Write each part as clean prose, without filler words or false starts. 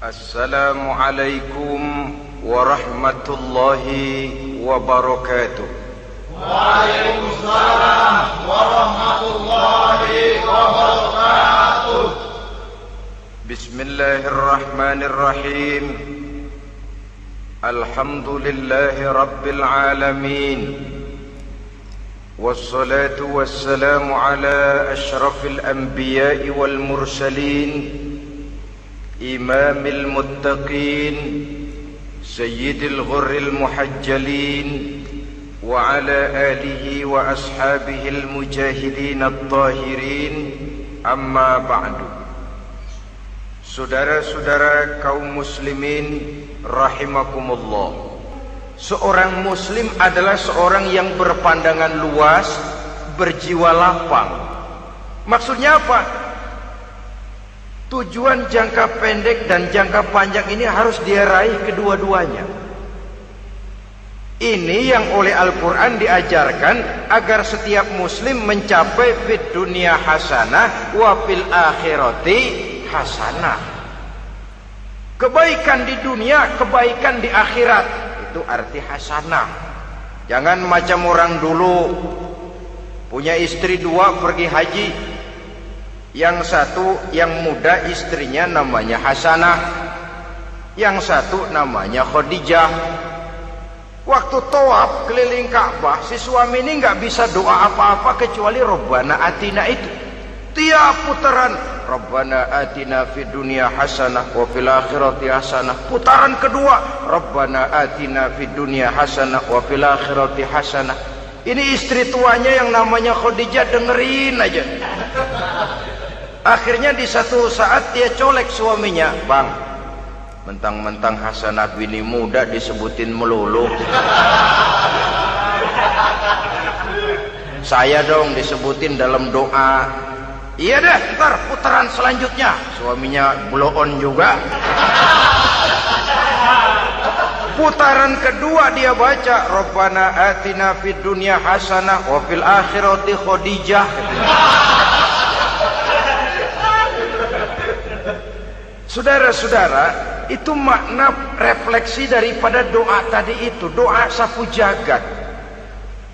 Assalamualaikum warahmatullahi wabarakatuh. Waalaikumsalam warahmatullahi wabarakatuh. Bismillahirrahmanirrahim. Alhamdulillahi rabbil alamin. Wassalatu wassalamu ala ashrafil anbiya'i wal mursalin, imamil muttaqin, sayyidil ghurril muhajjalin, wa ala alihi wa ashabihil mujahidin at-tahirin, amma ba'du. Saudara-saudara kaum muslimin rahimakumullah, seorang muslim adalah seorang yang berpandangan luas, berjiwa lapang. Maksudnya apa? Tujuan jangka pendek dan jangka panjang ini harus dia raih kedua-duanya. Ini yang oleh Al-Quran diajarkan agar setiap muslim mencapai fid dunya hasanah wa fil akhirati hasanah. Kebaikan di dunia, kebaikan di akhirat, itu arti hasanah. Jangan macam orang dulu, punya istri dua pergi haji. Yang satu yang muda istrinya namanya Hasanah, yang satu namanya Khadijah. Waktu tawaf keliling Ka'bah, si suami ini nggak bisa doa apa-apa kecuali Rabbana Atina itu. Tiap putaran Rabbana Atina fid dunya hasanah wa fil akhirati hasanah. Putaran kedua Rabbana Atina fid dunya hasanah wa fil akhirati hasanah. Ini istri tuanya yang namanya Khadijah dengerin aja. Akhirnya di satu saat dia colek suaminya, "Bang, mentang-mentang Hasanah bini muda disebutin melulu. Saya dong disebutin dalam doa." "Iya dah, ntar putaran selanjutnya." Suaminya blow on juga. Putaran kedua dia baca Rabbana Atina fid dunya hasanah wa fil akhirati Khadijah. Saudara-saudara, itu makna refleksi daripada doa tadi itu, doa sapu jagat.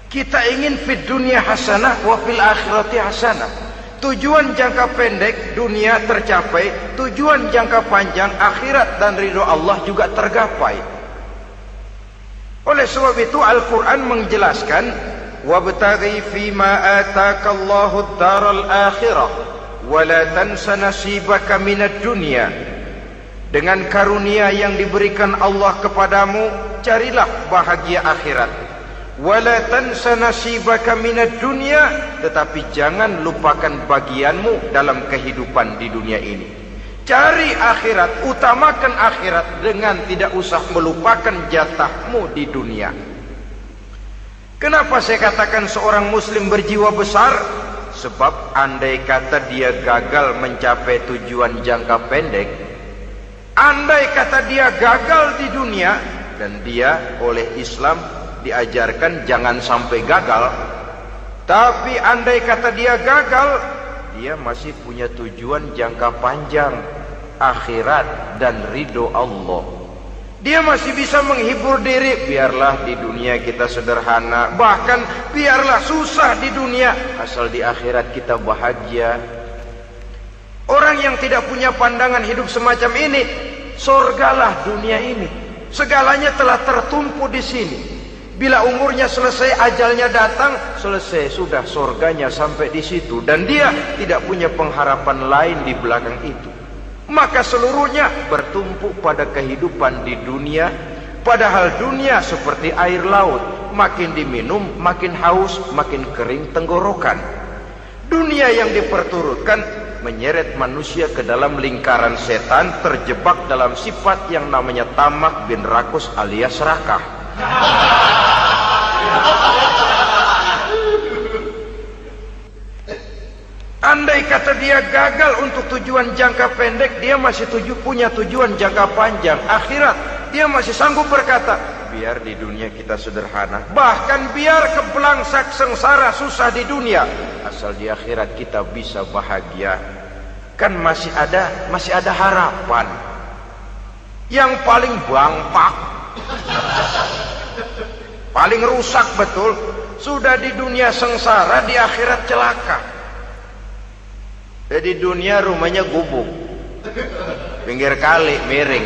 Kita ingin fid dunya hasanah wa fil akhirati hasanah. Tujuan jangka pendek dunia tercapai, tujuan jangka panjang akhirat dan ridho Allah juga tergapai. Oleh sebab itu Al-Quran menjelaskan, wabtaghi fima atakallahu ad-daral akhirah wa la tansa nasibaka minad dunya. Dengan karunia yang diberikan Allah kepadamu, carilah bahagia akhirat. Wa la tansa nasibaka minad dunya, tetapi jangan lupakan bagianmu dalam kehidupan di dunia ini. Cari akhirat, utamakan akhirat dengan tidak usah melupakan jatahmu di dunia. Kenapa saya katakan seorang muslim berjiwa besar? Sebab andai kata dia gagal mencapai tujuan jangka pendek, andai kata dia gagal di dunia, dan dia oleh Islam diajarkan jangan sampai gagal, tapi andai kata dia gagal, dia masih punya tujuan jangka panjang, akhirat dan ridho Allah. Dia masih bisa menghibur diri, biarlah di dunia kita sederhana, bahkan biarlah susah di dunia, asal di akhirat kita bahagia. Orang yang tidak punya pandangan hidup semacam ini, sorgalah dunia ini, segalanya telah tertumpu di sini. Bila umurnya selesai, ajalnya datang, selesai sudah, sorganya sampai di situ, dan dia tidak punya pengharapan lain di belakang itu. Maka seluruhnya bertumpu pada kehidupan di dunia, padahal dunia seperti air laut, makin diminum makin haus, makin kering tenggorokan. Dunia yang diperturutkan menyeret manusia ke dalam lingkaran setan, terjebak dalam sifat yang namanya tamak bin rakus alias serakah. Andai kata dia gagal untuk tujuan jangka pendek, dia masih punya tujuan jangka panjang, akhirat. Dia masih sanggup berkata, biar di dunia kita sederhana, bahkan biar kebelangsak sengsara susah di dunia, asal di akhirat kita bisa bahagia. Kan masih ada harapan. yang paling bangpak, paling rusak betul. Sudah di dunia sengsara, di akhirat celaka. Jadi dunia rumahnya gubuk, pinggir kali miring,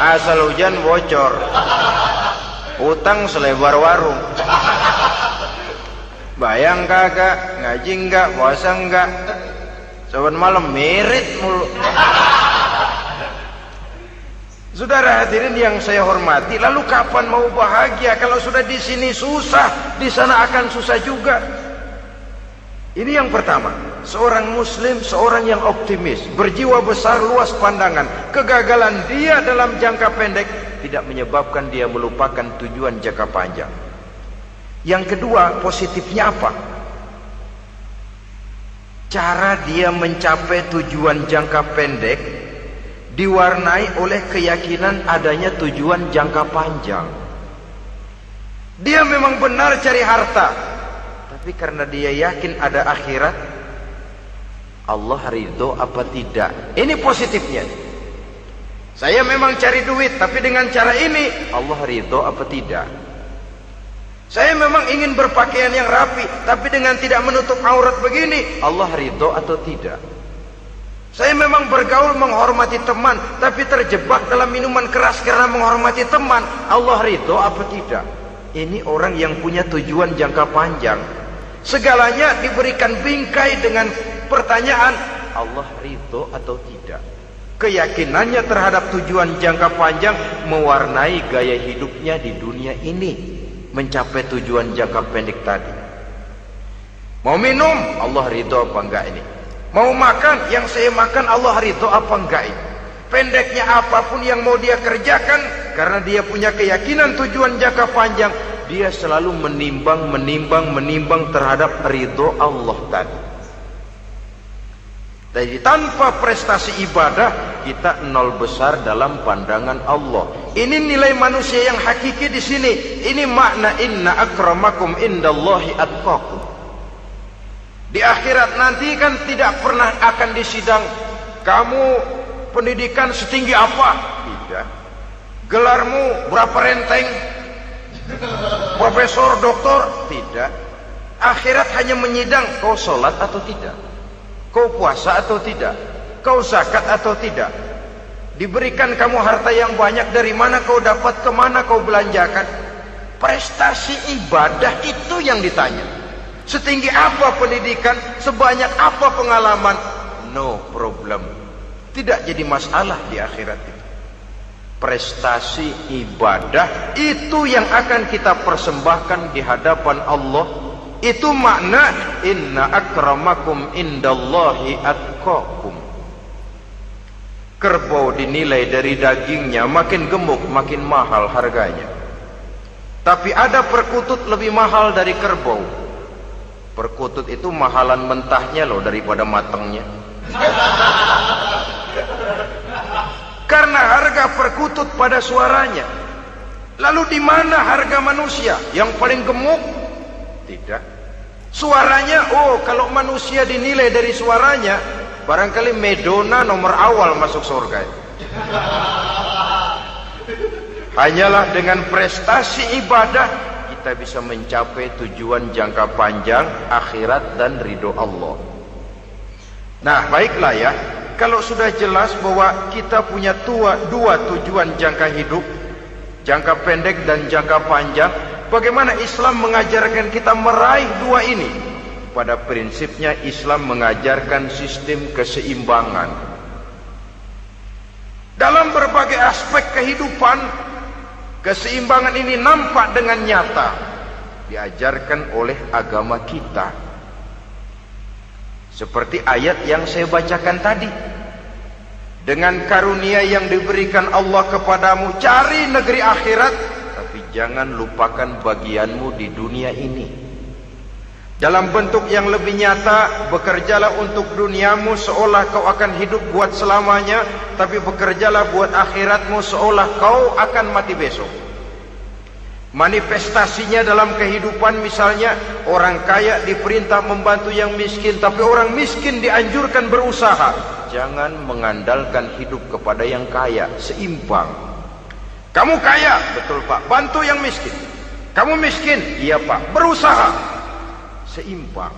asal hujan bocor, utang selebar warung. Bayang kagak, ngaji enggak, puasa enggak, saban malam merit mulu. Saudara hadirin yang saya hormati, lalu kapan mau bahagia kalau sudah di sini susah, di sana akan susah juga. Ini yang pertama, seorang muslim, seorang yang optimis, berjiwa besar, luas pandangan. Kegagalan dia dalam jangka pendek tidak menyebabkan dia melupakan tujuan jangka panjang. Yang kedua, positifnya apa? Cara dia mencapai tujuan jangka pendek diwarnai oleh keyakinan adanya tujuan jangka panjang. Dia memang benar cari harta, tapi karena dia yakin ada akhirat, Allah ridho apa tidak. Ini positifnya. Saya memang cari duit, tapi dengan cara ini Allah ridho apa tidak. Saya memang ingin berpakaian yang rapi, tapi dengan tidak menutup aurat begini, Allah ridho atau tidak. Saya memang bergaul menghormati teman, tapi terjebak dalam minuman keras karena menghormati teman, Allah ridho apa tidak. Ini orang yang punya tujuan jangka panjang. Segalanya diberikan bingkai dengan pertanyaan, Allah ridho atau tidak. Keyakinannya terhadap tujuan jangka panjang mewarnai gaya hidupnya di dunia ini, mencapai tujuan jangka pendek tadi. Mau minum, Allah ridho apa enggak ini. Mau makan, yang saya makan Allah ridho apa enggak ini. Pendeknya apapun yang mau dia kerjakan, karena dia punya keyakinan tujuan jangka panjang, dia selalu menimbang terhadap ridho Allah tadi. Jadi tanpa prestasi ibadah, kita nol besar dalam pandangan Allah. Ini nilai manusia yang hakiki di sini. Ini makna inna akramakum indallahi atqakum. Di akhirat nanti kan tidak pernah akan disidang, kamu pendidikan setinggi apa? Tidak. Gelarmu berapa renteng? Profesor, doktor? Tidak. Akhirat hanya menyidang, kau sholat atau tidak? Kau puasa atau tidak? Kau zakat atau tidak? Diberikan kamu harta yang banyak, dari mana kau dapat, kemana kau belanjakan? Prestasi ibadah itu yang ditanya. Setinggi apa pendidikan, sebanyak apa pengalaman, no problem. Tidak jadi masalah di akhirat itu. Prestasi ibadah itu yang akan kita persembahkan di hadapan Allah. Itu makna inna akramakum indallahi atqakum. Kerbau dinilai dari dagingnya, makin gemuk makin mahal harganya. Tapi ada perkutut lebih mahal dari kerbau. Perkutut itu mahalan mentahnya loh daripada matangnya. Karena harga perkutut pada suaranya. Lalu di mana harga manusia yang paling gemuk? Tidak. Suaranya, oh kalau manusia dinilai dari suaranya, barangkali Madonna nomor awal masuk surga. Hanyalah dengan prestasi ibadah kita bisa mencapai tujuan jangka panjang akhirat dan ridho Allah. Nah, baiklah ya. Kalau sudah jelas bahwa kita punya dua tujuan jangka hidup, jangka pendek dan jangka panjang, bagaimana Islam mengajarkan kita meraih dua ini? Pada prinsipnya Islam mengajarkan sistem keseimbangan. Dalam berbagai aspek kehidupan, keseimbangan ini nampak dengan nyata diajarkan oleh agama kita. Seperti ayat yang saya bacakan tadi. Dengan karunia yang diberikan Allah kepadamu, cari negeri akhirat, tapi jangan lupakan bagianmu di dunia ini. Dalam bentuk yang lebih nyata, bekerjalah untuk duniamu seolah kau akan hidup buat selamanya, tapi bekerjalah buat akhiratmu seolah kau akan mati besok. Manifestasinya dalam kehidupan, misalnya orang kaya diperintah membantu yang miskin, tapi orang miskin dianjurkan berusaha. jangan mengandalkan hidup kepada yang kaya, seimbang. Kamu kaya, betul Pak, bantu yang miskin. Kamu miskin, iya Pak, berusaha, seimbang.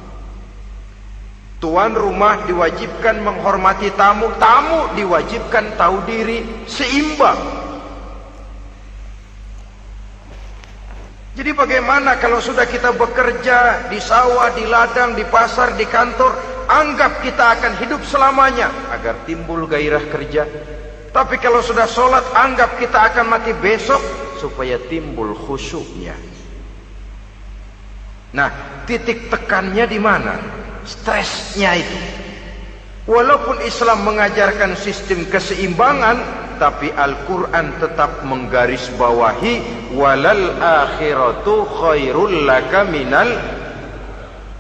Tuan rumah diwajibkan menghormati tamu, tamu diwajibkan tahu diri, seimbang. Jadi bagaimana kalau sudah kita bekerja di sawah, di ladang, di pasar, di kantor, anggap kita akan hidup selamanya agar timbul gairah kerja. Tapi kalau sudah sholat, anggap kita akan mati besok supaya timbul khusyuknya. Nah, titik tekannya di mana? Stresnya itu. Walaupun Islam mengajarkan sistem keseimbangan, tapi Al-Quran tetap menggarisbawahi walal akhiratu khairul laka minal,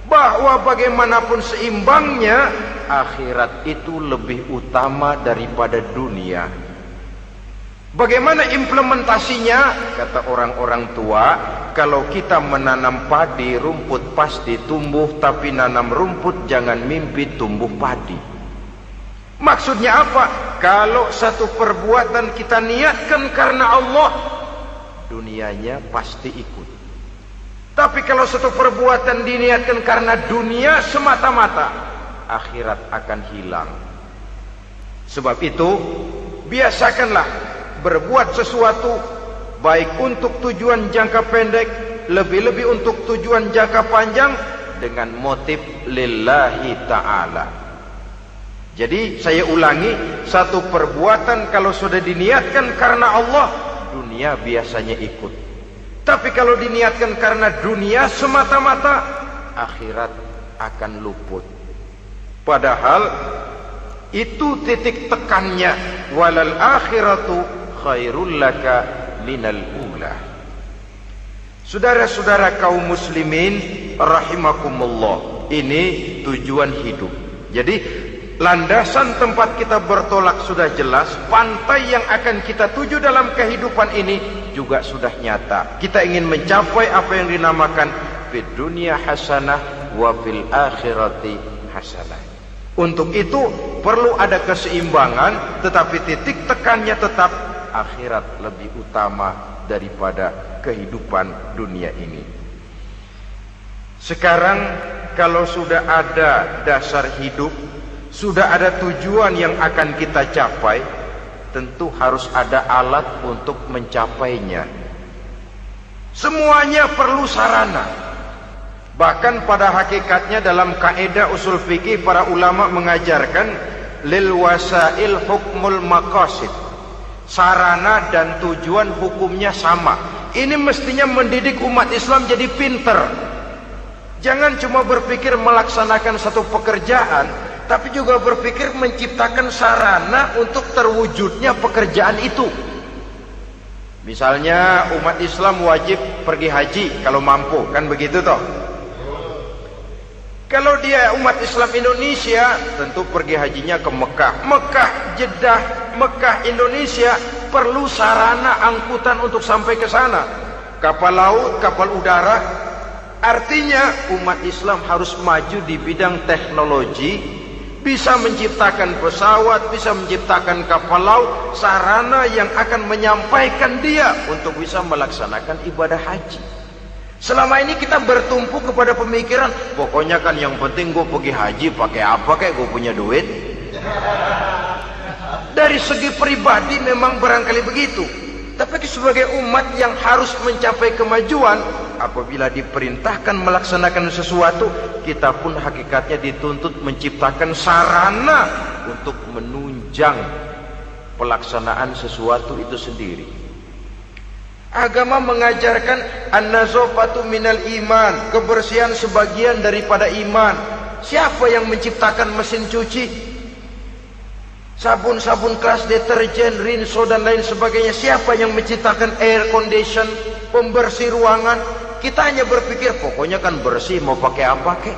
bahwa bagaimanapun seimbangnya, akhirat itu lebih utama daripada dunia. Bagaimana implementasinya? Kata orang-orang tua, kalau kita menanam padi, rumput pasti tumbuh, tapi nanam rumput jangan mimpi tumbuh padi. Maksudnya apa? Kalau satu perbuatan kita niatkan karena Allah, dunianya pasti ikut. Tapi kalau satu perbuatan diniatkan karena dunia semata-mata, akhirat akan hilang. Sebab itu, biasakanlah berbuat sesuatu baik untuk tujuan jangka pendek, lebih-lebih untuk tujuan jangka panjang, dengan motif lillahi ta'ala. Jadi saya ulangi, satu perbuatan kalau sudah diniatkan karena Allah, dunia biasanya ikut. Tapi kalau diniatkan karena dunia semata-mata, akhirat akan luput. Padahal itu titik tekannya, walal akhiratu khairul laka minal ula. Saudara-saudara kaum muslimin rahimakumullah, ini tujuan hidup. Jadi landasan tempat kita bertolak sudah jelas, pantai yang akan kita tuju dalam kehidupan ini juga sudah nyata. Kita ingin mencapai apa yang dinamakan fid dunya hasanah wa fil akhirati hasanah. Untuk itu perlu ada keseimbangan, tetapi titik tekannya tetap akhirat lebih utama daripada kehidupan dunia ini. Sekarang kalau sudah ada dasar hidup, sudah ada tujuan yang akan kita capai, tentu harus ada alat untuk mencapainya. Semuanya perlu sarana. Bahkan pada hakikatnya dalam kaidah usul fikih para ulama mengajarkan lil wasail hukmul maqasid. Sarana dan tujuan hukumnya sama. Ini mestinya mendidik umat Islam jadi pinter. Jangan cuma berpikir melaksanakan satu pekerjaan, tapi juga berpikir menciptakan sarana untuk terwujudnya pekerjaan itu. Misalnya umat Islam wajib pergi haji kalau mampu, kan begitu toh? Kalau dia umat Islam Indonesia, tentu pergi hajinya ke Mekah. Mekah, Jeddah, Mekah, Indonesia, perlu sarana angkutan untuk sampai ke sana. Kapal laut, kapal udara. Artinya umat Islam harus maju di bidang teknologi, bisa menciptakan pesawat, bisa menciptakan kapal laut, sarana yang akan menyampaikan dia untuk bisa melaksanakan ibadah haji. Selama ini kita bertumpu kepada pemikiran, pokoknya kan yang penting gue pergi haji pakai apa kayak gue punya duit. Dari segi pribadi memang barangkali begitu, tapi sebagai umat yang harus mencapai kemajuan, apabila diperintahkan melaksanakan sesuatu, kita pun hakikatnya dituntut menciptakan sarana untuk menunjang pelaksanaan sesuatu itu sendiri. Agama mengajarkan an-nazafatu minal iman, kebersihan sebagian daripada iman. Siapa yang menciptakan mesin cuci, sabun-sabun keras, deterjen, rinso dan lain sebagainya? Siapa yang menciptakan air condition, pembersih ruangan? Kita hanya berpikir pokoknya kan bersih, mau pakai apa kek.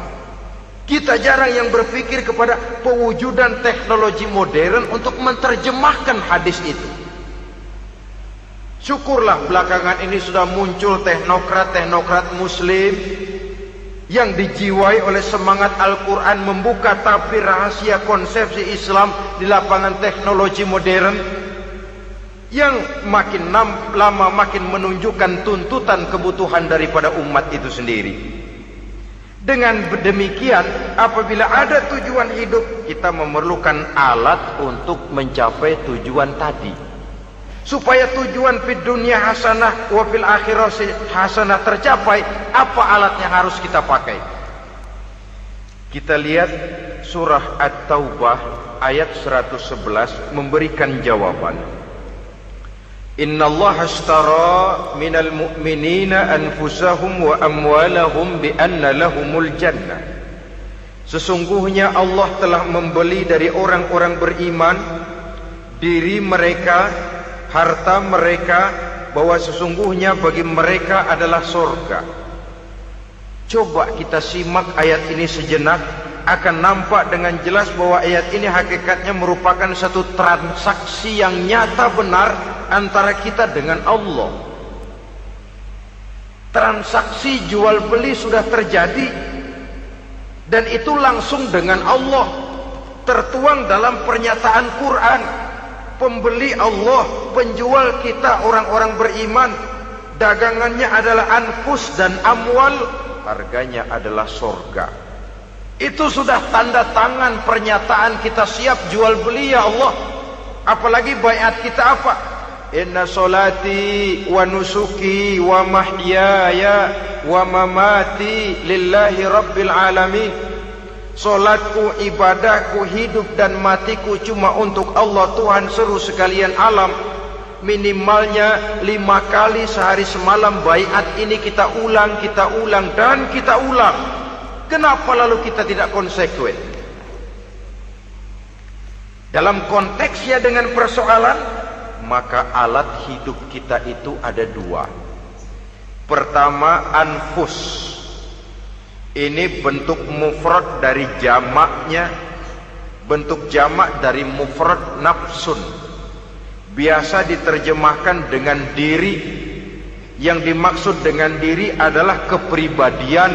Kita jarang yang berpikir kepada pewujudan teknologi modern untuk menerjemahkan hadis itu. Syukurlah belakangan ini sudah muncul teknokrat-teknokrat muslim yang dijiwai oleh semangat Al-Quran membuka tabir rahasia konsepsi Islam di lapangan teknologi modern, yang makin lama makin menunjukkan tuntutan kebutuhan daripada umat itu sendiri. Dengan demikian, apabila ada tujuan hidup, kita memerlukan alat untuk mencapai tujuan tadi. Supaya tujuan fid dunia hasanah wa fil akhirati hasanah tercapai, apa alat yang harus kita pakai? Kita lihat surah At-Taubah ayat 111 memberikan jawaban. Innallaha ashtara minal mu'minina anfusahum wa amwalahum bi anna lahumul jannah. Sesungguhnya Allah telah membeli dari orang-orang beriman diri mereka, harta mereka, bahwa sesungguhnya bagi mereka adalah surga. Coba kita simak ayat ini sejenak, akan nampak dengan jelas bahwa ayat ini hakikatnya merupakan satu transaksi yang nyata benar antara kita dengan Allah. Transaksi jual beli sudah terjadi, dan itu langsung dengan Allah, tertuang dalam pernyataan Quran. Pembeli Allah, penjual kita orang-orang beriman, dagangannya adalah anfus dan amwal, harganya adalah surga. Itu sudah tanda tangan pernyataan kita siap jual beli ya Allah. Apalagi baiat kita apa? Inna solati wa nusuki wa mahyaya wa mamati lillahi rabbil alamin. Solatku, ibadahku, hidup dan matiku cuma untuk Allah Tuhan seluruh sekalian alam. Minimalnya 5 kali sehari semalam baiat ini kita ulang dan kita ulang. Kenapa lalu kita tidak konsekuen? Dalam konteksnya dengan persoalan, maka alat hidup kita itu ada 2. Pertama, anfus. Ini bentuk mufrad dari jamaknya, bentuk jamak dari mufrad nafsun. Biasa diterjemahkan dengan diri. Yang dimaksud dengan diri adalah kepribadian.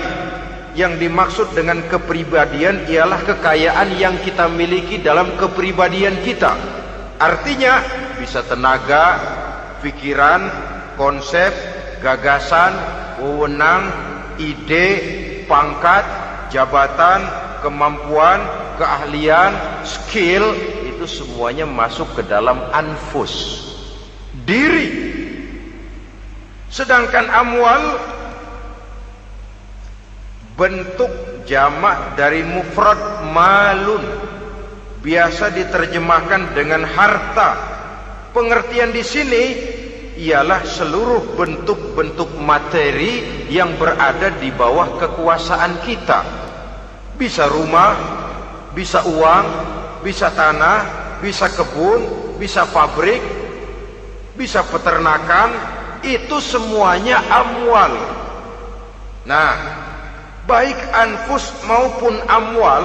Yang dimaksud dengan kepribadian ialah kekayaan yang kita miliki dalam kepribadian kita. Artinya bisa tenaga, pikiran, konsep, gagasan, wewenang, ide, pangkat, jabatan, kemampuan, keahlian, skill, itu semuanya masuk ke dalam anfus, diri. Sedangkan amwal bentuk jamak dari mufrad malun, biasa diterjemahkan dengan harta. Pengertian di sini ialah seluruh bentuk-bentuk materi yang berada di bawah kekuasaan kita. Bisa rumah, bisa uang, bisa tanah, bisa kebun, bisa pabrik, bisa peternakan, itu semuanya amwal. Nah, baik anfus maupun amwal,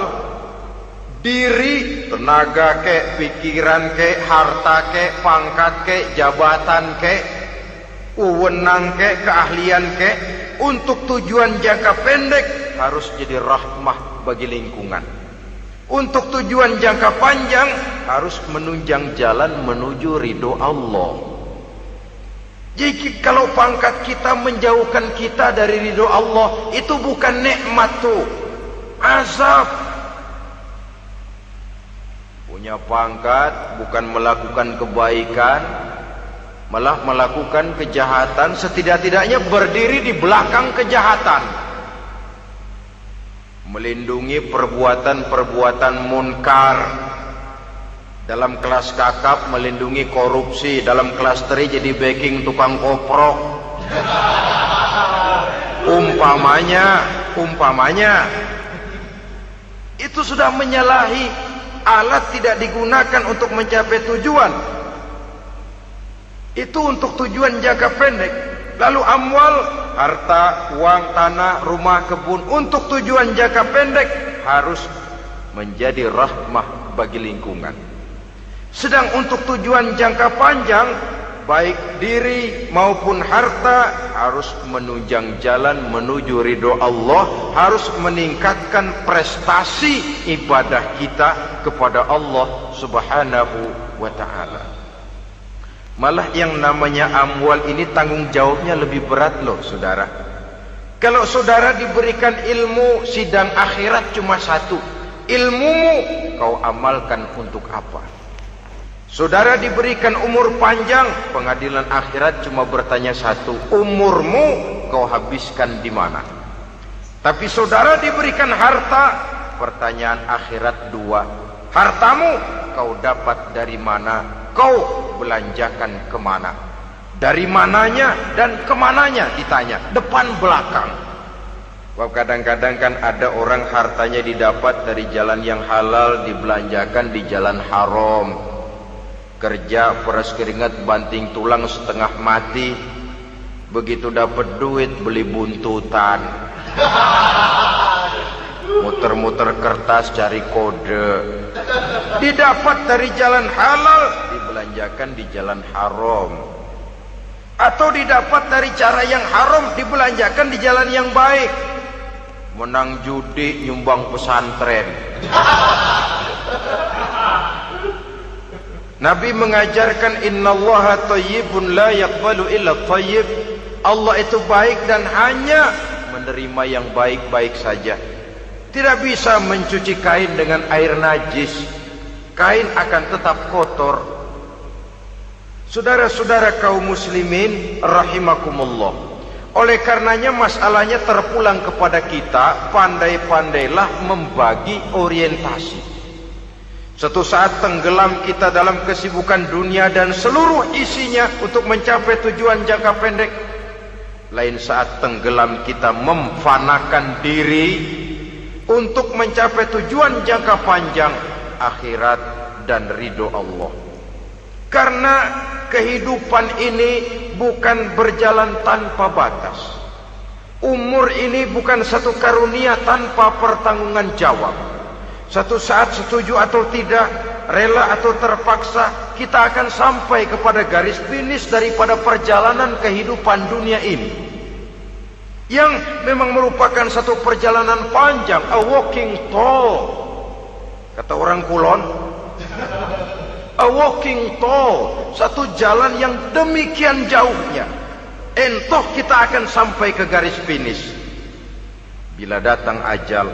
diri, tenaga ke, pikiran ke, harta ke, pangkat ke, jabatan ke, wewenang ke, keahlian ke, untuk tujuan jangka pendek harus jadi rahmah bagi lingkungan. Untuk tujuan jangka panjang harus menunjang jalan menuju ridho Allah. Jadi kalau pangkat kita menjauhkan kita dari ridho Allah, itu bukan nikmat tuh, azab. Punya pangkat bukan melakukan kebaikan, malah melakukan kejahatan, setidak-tidaknya berdiri di belakang kejahatan, melindungi perbuatan-perbuatan munkar. Dalam kelas kakap melindungi korupsi, dalam kelas teri jadi backing tukang koprok. Umpamanya itu sudah menyalahi. Alat tidak digunakan untuk mencapai tujuan, itu untuk tujuan jangka pendek. Lalu amwal, harta, uang, tanah, rumah, kebun, untuk tujuan jangka pendek harus menjadi rahmah bagi lingkungan. Sedang untuk tujuan jangka panjang, baik diri maupun harta, harus menunjang jalan menuju ridho Allah, harus meningkatkan prestasi ibadah kita kepada Allah Subhanahu wa ta'ala. Malah yang namanya amwal ini tanggung jawabnya lebih berat loh saudara. Kalau saudara diberikan ilmu, sidang akhirat cuma satu, ilmumu kau amalkan untuk apa? Saudara diberikan umur panjang, pengadilan akhirat cuma bertanya satu, umurmu kau habiskan di mana? Tapi saudara diberikan harta, pertanyaan akhirat dua, hartamu kau dapat dari mana? Kau belanjakan kemana? Dari mananya dan kemananya ditanya, depan belakang. Wah, kadang-kadang kan ada orang hartanya didapat dari jalan yang halal, dibelanjakan di jalan haram. Kerja peras keringat banting tulang setengah mati, begitu dapat duit beli buntutan, muter-muter kertas cari kode. Didapat dari jalan halal, dibelanjakan di jalan haram. Atau didapat dari cara yang haram, dibelanjakan di jalan yang baik. Menang judi, nyumbang pesantren. Nabi mengajarkan innallaha thayyibun la yaqbalu illa thayyib. Allah itu baik dan hanya menerima yang baik-baik saja. Tidak bisa mencuci kain dengan air najis. Kain akan tetap kotor. Saudara-saudara kaum muslimin rahimakumullah. Oleh karenanya masalahnya terpulang kepada kita, pandai-pandailah membagi orientasi. Suatu saat tenggelam kita dalam kesibukan dunia dan seluruh isinya untuk mencapai tujuan jangka pendek. Lain saat tenggelam kita memfanakan diri untuk mencapai tujuan jangka panjang, akhirat dan ridho Allah. Karena kehidupan ini bukan berjalan tanpa batas. Umur ini bukan satu karunia tanpa pertanggungan jawab. Satu saat setuju atau tidak, rela atau terpaksa, kita akan sampai kepada garis finish daripada perjalanan kehidupan dunia ini, yang memang merupakan satu perjalanan panjang, a walking tall. Kata orang Kulon, a walking tall, satu jalan yang demikian jauhnya. Entoh kita akan sampai ke garis finish. Bila datang ajal,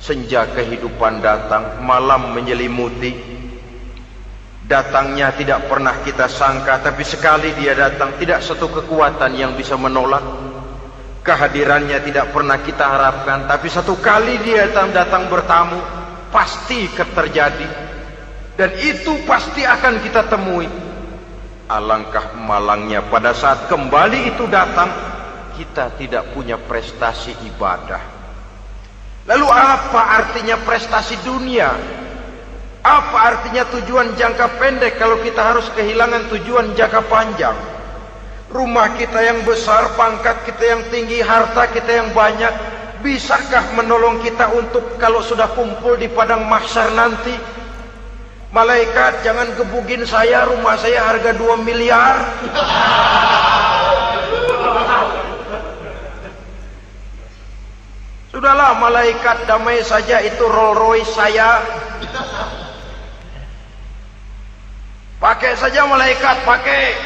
senja kehidupan datang, malam menyelimuti. Datangnya tidak pernah kita sangka, tapi sekali dia datang, tidak satu kekuatan yang bisa menolak. Kehadirannya tidak pernah kita harapkan, tapi satu kali dia datang bertamu, pasti terjadi. Dan itu pasti akan kita temui. Alangkah malangnya pada saat kembali itu datang, kita tidak punya prestasi ibadah. Lalu apa artinya prestasi dunia? Apa artinya tujuan jangka pendek kalau kita harus kehilangan tujuan jangka panjang? Rumah kita yang besar, pangkat kita yang tinggi, harta kita yang banyak, bisakah menolong kita untuk kalau sudah kumpul di padang mahsyar nanti? Malaikat, jangan gebugin saya, rumah saya harga 2 miliar. Sudahlah malaikat, damai saja, itu Rolls Royce saya. Pakai saja malaikat, pakai.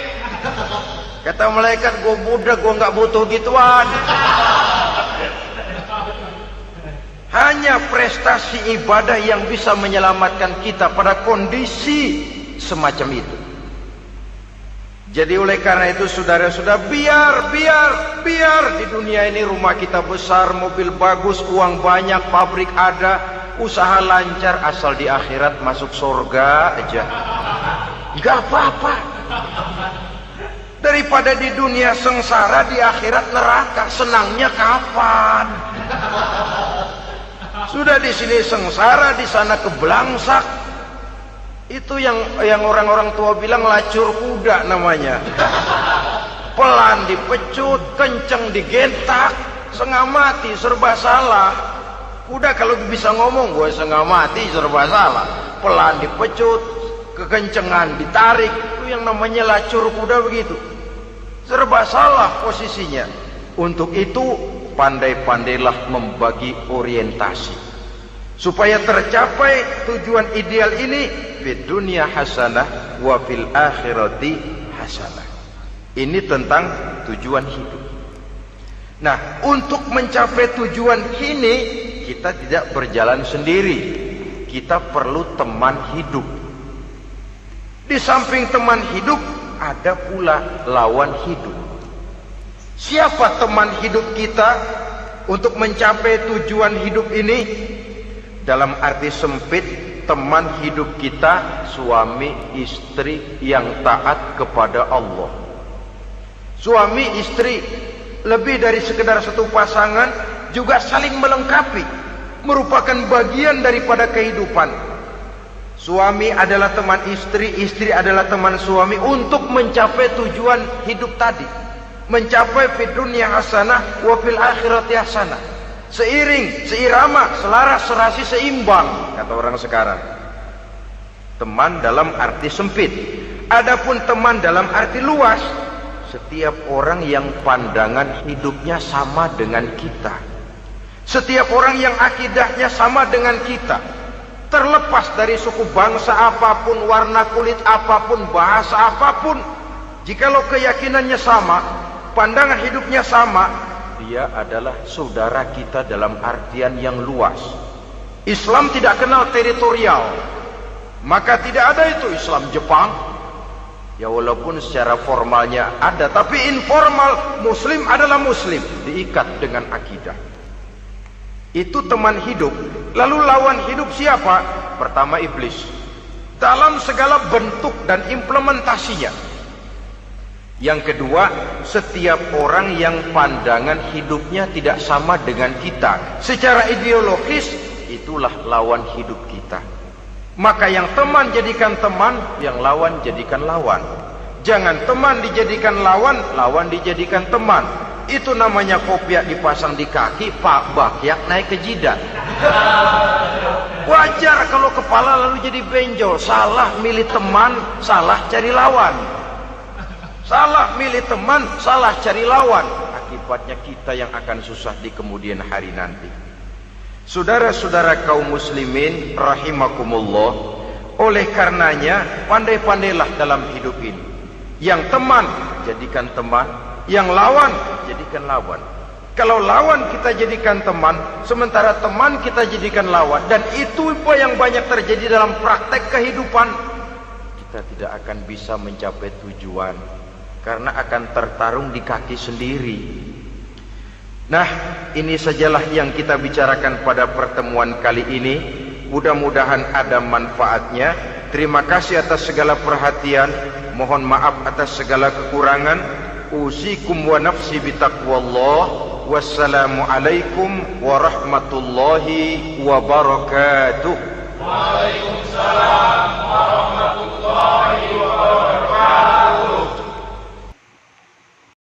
Kata malaikat, gue budak, gue nggak butuh gituan. Hanya prestasi ibadah yang bisa menyelamatkan kita pada kondisi semacam itu. Jadi oleh karena itu saudara-saudara, biar di dunia ini rumah kita besar, mobil bagus, uang banyak, pabrik ada, usaha lancar, asal di akhirat masuk surga aja. Gak apa-apa. Daripada di dunia sengsara, di akhirat neraka, senangnya kapan? Sudah di sini sengsara, di sana keblangsak. Itu yang orang-orang tua bilang lacur kuda namanya. Pelan dipecut, kenceng digentak, setengah mati, serba salah. Kuda kalau bisa ngomong, gue setengah mati, serba salah. Pelan dipecut, kekencengan ditarik, itu yang namanya lacur kuda begitu. Serba salah posisinya. Untuk itu pandai-pandailah membagi orientasi supaya tercapai tujuan ideal ini, fid dunya hasanah wa fil akhirati hasanah. Ini tentang tujuan hidup. Nah, untuk mencapai tujuan ini kita tidak berjalan sendiri. Kita perlu teman hidup. Di samping teman hidup ada pula lawan hidup. Siapa teman hidup kita untuk mencapai tujuan hidup ini? Dalam arti sempit, teman hidup kita suami istri yang taat kepada Allah. Suami istri lebih dari sekedar satu pasangan, juga saling melengkapi, merupakan bagian daripada kehidupan. Suami adalah teman istri, istri adalah teman suami untuk mencapai tujuan hidup tadi. Mencapai fid dunya hasanah wa fil akhirati hasanah. Seiring, seirama, selaras, serasi, seimbang, kata orang sekarang. Teman dalam arti sempit. Adapun teman dalam arti luas, setiap orang yang pandangan hidupnya sama dengan kita. Setiap orang yang akidahnya sama dengan kita. Terlepas dari suku bangsa apapun, warna kulit apapun, bahasa apapun, jikalau keyakinannya sama, pandangan hidupnya sama, dia adalah saudara kita dalam artian yang luas. Islam tidak kenal teritorial. Maka tidak ada itu Islam Jepang. Ya walaupun secara formalnya ada, tapi informal muslim adalah muslim, diikat dengan akidah. Itu teman hidup. Lalu lawan hidup siapa? Pertama iblis. Dalam segala bentuk dan implementasinya. Yang kedua, setiap orang yang pandangan hidupnya tidak sama dengan kita secara ideologis, itulah lawan hidup kita. Maka yang teman jadikan teman, yang lawan jadikan lawan. Jangan teman dijadikan lawan, lawan dijadikan teman. Itu namanya kopiah dipasang di kaki, pak bakyak naik ke jidat. Wajar kalau kepala lalu jadi benjol. Salah milih teman, salah cari lawan. Salah milih teman, salah cari lawan. Akibatnya kita yang akan susah di kemudian hari nanti. Saudara-saudara kaum muslimin rahimakumullah, oleh karenanya pandai-pandailah dalam hidup ini. Yang teman jadikan teman, yang lawan jadikan lawan. Kalau lawan kita jadikan teman, sementara teman kita jadikan lawan, dan itu yang banyak terjadi dalam praktek kehidupan, kita tidak akan bisa mencapai tujuan. Karena akan tertarung di kaki sendiri. Nah, ini sajalah yang kita bicarakan pada pertemuan kali ini. Mudah-mudahan ada manfaatnya. Terima kasih atas segala perhatian. Mohon maaf atas segala kekurangan. Usikum wa nafsi bitaqwallah. Wassalamualaikum warahmatullahi wabarakatuh. Waalaikumsalam.